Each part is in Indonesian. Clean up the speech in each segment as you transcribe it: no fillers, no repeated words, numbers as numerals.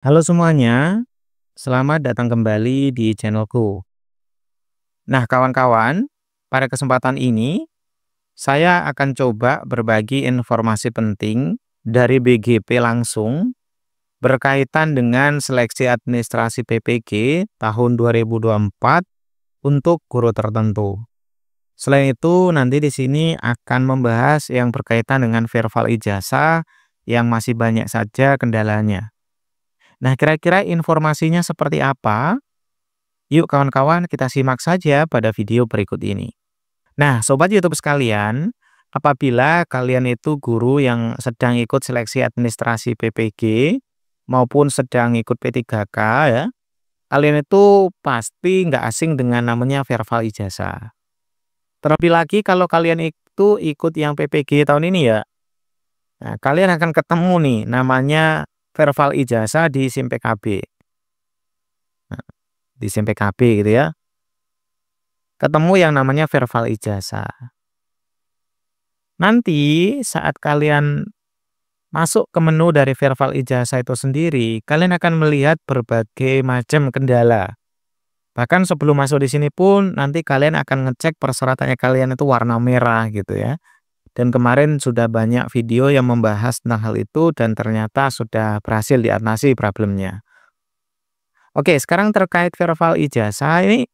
Halo semuanya, selamat datang kembali di channelku. Nah, kawan-kawan, pada kesempatan ini saya akan coba berbagi informasi penting dari BGP langsung berkaitan dengan seleksi administrasi PPG tahun 2024 untuk guru tertentu. Selain itu, nanti di sini akan membahas yang berkaitan dengan verval ijazah yang masih banyak saja kendalanya. Nah, kira-kira informasinya seperti apa? Yuk kawan-kawan, kita simak saja pada video berikut ini. Nah, Sobat YouTube sekalian, apabila kalian itu guru yang sedang ikut seleksi administrasi PPG maupun sedang ikut P3K ya, kalian itu pasti nggak asing dengan namanya verval ijazah. Terlebih lagi kalau kalian itu ikut yang PPG tahun ini ya, nah, kalian akan ketemu nih namanya verval ijazah di SIM PKB. Nah, di SIM PKB gitu ya. Ketemu yang namanya verval ijazah. Nanti saat kalian masuk ke menu dari verval ijazah itu sendiri, kalian akan melihat berbagai macam kendala. Bahkan sebelum masuk di sini pun nanti kalian akan ngecek persyaratannya kalian itu warna merah gitu ya. Dan kemarin sudah banyak video yang membahas tentang hal itu dan ternyata sudah berhasil diatasi problemnya. Oke, sekarang terkait verval ijazah ini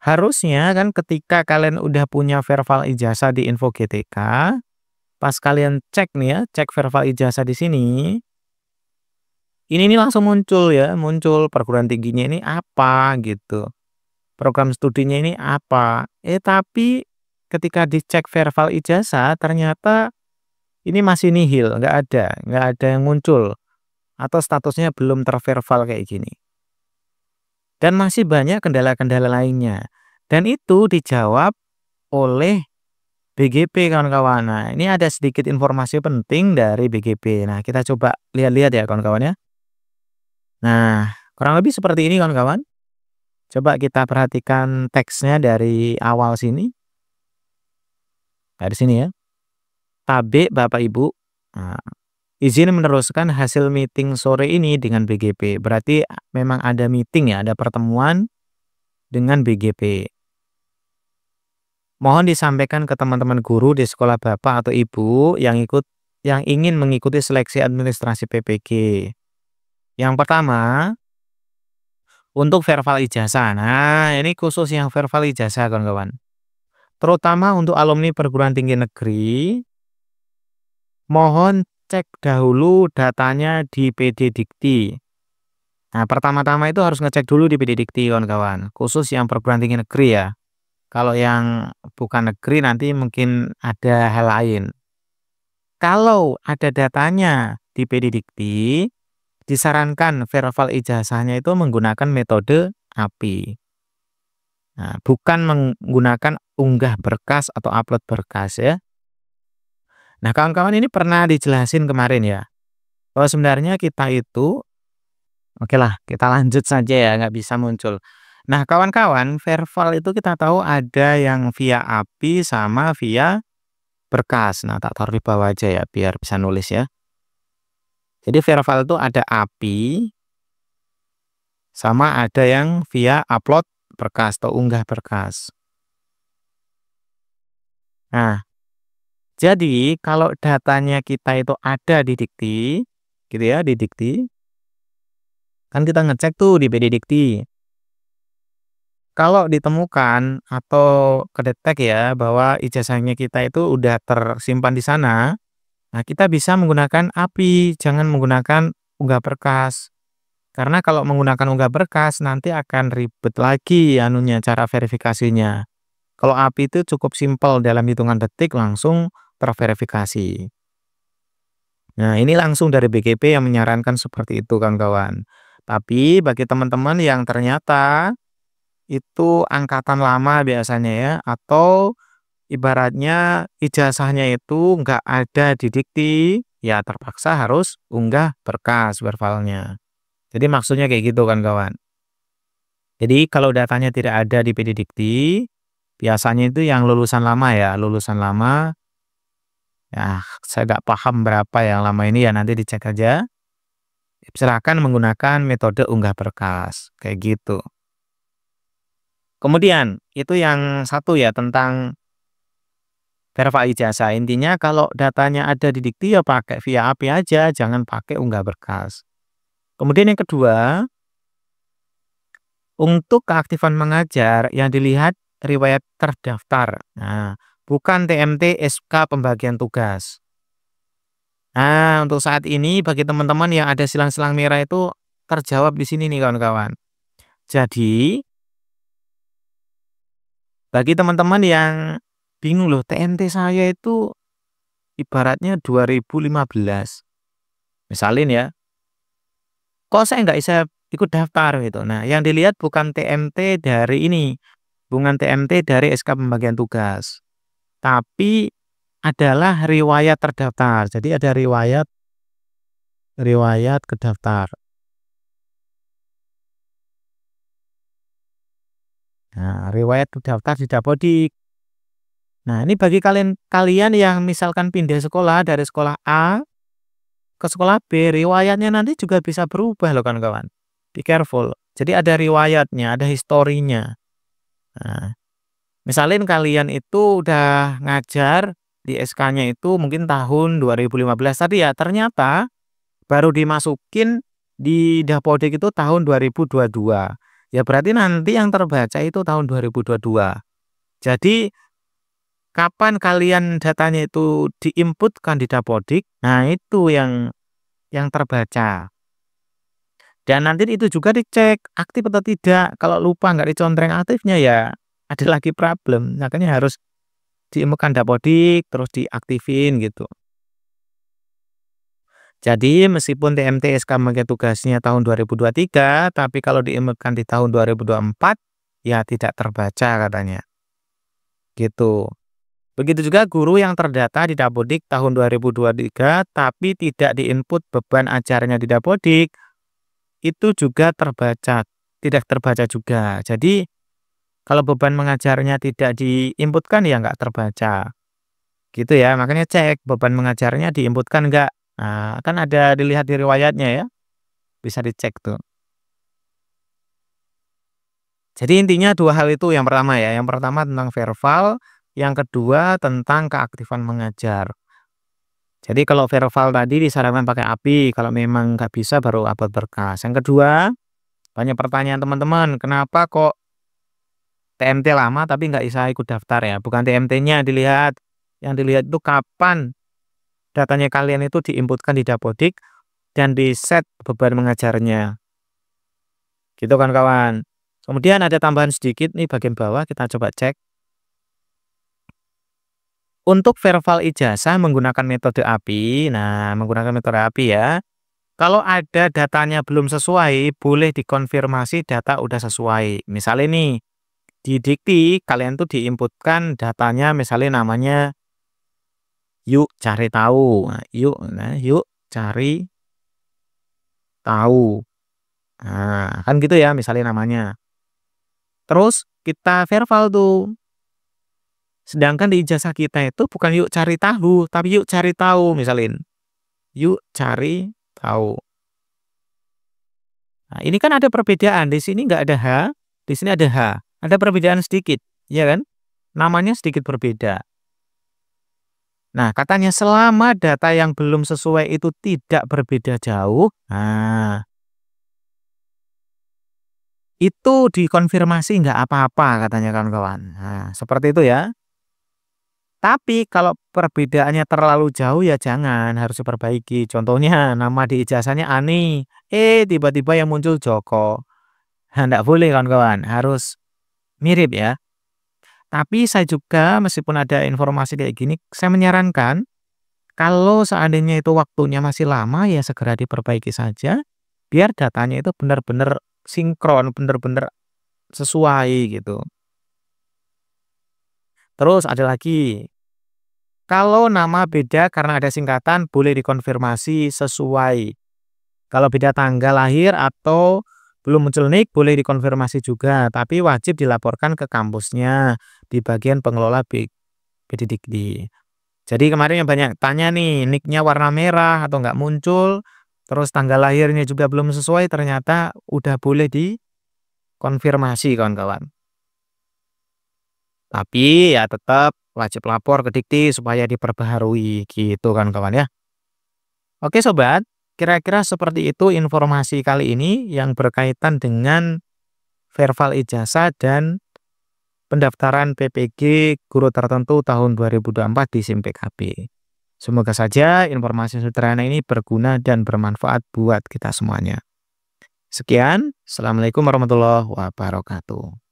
harusnya kan ketika kalian udah punya verval ijazah di info GTK, pas kalian cek nih ya, cek verval ijazah di sini, ini nih langsung muncul ya, muncul perguruan tingginya ini apa gitu. Program studinya ini apa. Tapi ketika dicek verval ijazah ternyata ini masih nihil, nggak ada yang muncul atau statusnya belum terverval kayak gini. Dan masih banyak kendala-kendala lainnya. Dan itu dijawab oleh BGP kawan-kawan. Nah, ini ada sedikit informasi penting dari BGP. Nah, kita coba lihat-lihat ya kawan-kawan ya. Nah, kurang lebih seperti ini kawan-kawan. Coba kita perhatikan teksnya dari awal sini. Dari sini ya. Tabik Bapak Ibu. Nah, izin meneruskan hasil meeting sore ini dengan BGP. Berarti memang ada meeting ya, ada pertemuan dengan BGP. Mohon disampaikan ke teman-teman guru di sekolah Bapak atau Ibu yang ingin mengikuti seleksi administrasi PPG. Yang pertama, untuk verval ijazah. Nah, ini khusus yang verval ijazah kawan-kawan. Terutama untuk alumni perguruan tinggi negeri, mohon cek dahulu datanya di PD Dikti. Nah, pertama-tama itu harus ngecek dulu di PD Dikti kawan-kawan. Khusus yang perguruan tinggi negeri ya. Kalau yang bukan negeri nanti mungkin ada hal lain. Kalau ada datanya di PD Dikti, disarankan verval ijazahnya itu menggunakan metode API. Nah, bukan menggunakan unggah berkas atau upload berkas ya. Nah, kawan-kawan ini pernah dijelasin kemarin ya, bahwa sebenarnya kita itu, oke lah, kita lanjut saja ya, nggak bisa muncul. Nah, kawan-kawan, verval itu kita tahu ada yang via API sama via berkas. Nah, tak taruh di bawah aja ya, biar bisa nulis ya. Jadi verval itu ada API, sama ada yang via upload berkas atau unggah berkas. Nah, jadi kalau datanya kita itu ada di Dikti, gitu ya, di Dikti, kan kita ngecek tuh di PD Dikti. Kalau ditemukan atau kedetek ya bahwa ijazahnya kita itu udah tersimpan di sana, nah kita bisa menggunakan API, jangan menggunakan unggah berkas. Karena kalau menggunakan unggah berkas nanti akan ribet lagi anunya cara verifikasinya. Kalau API itu cukup simpel dalam hitungan detik langsung terverifikasi. Nah, ini langsung dari BGP yang menyarankan seperti itu kawan-kawan. Tapi bagi teman-teman yang ternyata itu angkatan lama biasanya ya, atau ibaratnya ijazahnya itu nggak ada di Dikti, ya terpaksa harus unggah berkas vervalnya. Jadi maksudnya kayak gitu kan kawan. Jadi kalau datanya tidak ada di PD Dikti, biasanya itu yang lulusan lama ya, lulusan lama. Ya, saya nggak paham berapa yang lama ini ya nanti dicek aja. Silakan menggunakan metode unggah berkas, kayak gitu. Kemudian, itu yang satu ya, tentang verify ijazah. Intinya kalau datanya ada di Dikti ya pakai via API aja, jangan pakai unggah berkas. Kemudian yang kedua, untuk keaktifan mengajar yang dilihat riwayat terdaftar. Nah, bukan TMT SK pembagian tugas. Nah, untuk saat ini bagi teman-teman yang ada silang-silang merah itu terjawab di sini nih kawan-kawan. Jadi, bagi teman-teman yang bingung loh, TMT saya itu ibaratnya 2015. Misalin ya, kok saya nggak bisa ikut daftar gitu. Nah, yang dilihat bukan TMT dari ini, bukan TMT dari SK pembagian tugas, tapi adalah riwayat terdaftar. Jadi ada riwayat riwayat kedaftar. Nah, riwayat terdaftar di Dapodik. Nah, ini bagi kalian yang misalkan pindah sekolah dari sekolah A ke sekolah B, riwayatnya nanti juga bisa berubah loh kawan-kawan. Be careful. Jadi ada riwayatnya, ada historinya. Nah, misalin kalian itu udah ngajar di SK-nya itu mungkin tahun 2015 tadi ya, ternyata baru dimasukin di Dapodik itu tahun 2022. Ya berarti nanti yang terbaca itu tahun 2022. Jadi kapan kalian datanya itu diinputkan di Dapodik, nah itu yang terbaca. Dan nanti itu juga dicek aktif atau tidak. Kalau lupa nggak dicontreng aktifnya ya ada lagi problem. Makanya harus diinputkan Dapodik terus diaktifin gitu. Jadi meskipun TMT SK pembagian tugasnya tahun 2023, tapi kalau diinputkan di tahun 2024 ya tidak terbaca katanya. Gitu. Begitu juga guru yang terdata di Dapodik tahun 2023 tapi tidak diinput beban ajarnya di Dapodik, itu juga terbaca, tidak terbaca juga. Jadi kalau beban mengajarnya tidak diinputkan ya nggak terbaca. Gitu ya, makanya cek beban mengajarnya diinputkan nggak. Nah, kan ada dilihat di riwayatnya ya, bisa dicek tuh. Jadi intinya dua hal itu yang pertama ya. Yang pertama tentang verbal, yang kedua tentang keaktifan mengajar. Jadi kalau verbal tadi disarankan pakai API, kalau memang nggak bisa baru upload berkas. Yang kedua, banyak pertanyaan teman-teman, kenapa kok TMT lama tapi nggak bisa ikut daftar ya? Bukan TMT-nya dilihat, yang dilihat itu kapan datanya kalian itu diinputkan di Dapodik dan di set beban mengajarnya. Gitu kan kawan. Kemudian ada tambahan sedikit nih bagian bawah, kita coba cek. Untuk verbal ijazah menggunakan metode API, nah menggunakan metode API ya. Kalau ada datanya belum sesuai, boleh dikonfirmasi data udah sesuai. Misalnya nih, di Dikti kalian tuh diinputkan datanya misalnya namanya yuk cari tahu. Yuk cari tahu. Nah, kan gitu ya misalnya namanya. Terus kita verbal tuh. Sedangkan di ijazah kita itu bukan yuk cari tahu, tapi yuk cari tahu misalin. Yuk cari tahu. Nah, ini kan ada perbedaan. Di sini nggak ada H, di sini ada H. Ada perbedaan sedikit, ya kan? Namanya sedikit berbeda. Nah, katanya selama data yang belum sesuai itu tidak berbeda jauh, nah, itu dikonfirmasi nggak apa-apa katanya kawan-kawan. Nah, seperti itu ya. Tapi kalau perbedaannya terlalu jauh ya jangan, harus diperbaiki. Contohnya nama di ijazahnya Ani, tiba-tiba yang muncul Joko. Nah, nggak boleh kawan-kawan, harus mirip ya. Tapi saya juga meskipun ada informasi kayak gini, saya menyarankan kalau seandainya itu waktunya masih lama ya segera diperbaiki saja, biar datanya itu benar-benar sinkron, benar-benar sesuai gitu. Terus ada lagi, kalau nama beda karena ada singkatan boleh dikonfirmasi sesuai. Kalau beda tanggal lahir atau belum muncul nik boleh dikonfirmasi juga, tapi wajib dilaporkan ke kampusnya di bagian pengelola BPDikti. Jadi kemarin yang banyak tanya nih, niknya warna merah atau nggak muncul, terus tanggal lahirnya juga belum sesuai, ternyata udah boleh dikonfirmasi kawan-kawan. Tapi ya tetap wajib lapor ke Dikti supaya diperbaharui gitu kan kawan ya. Oke sobat, kira-kira seperti itu informasi kali ini yang berkaitan dengan verval ijazah dan pendaftaran PPG guru tertentu tahun 2024 di SIM PKB. Semoga saja informasi sederhana ini berguna dan bermanfaat buat kita semuanya. Sekian, Assalamualaikum warahmatullahi wabarakatuh.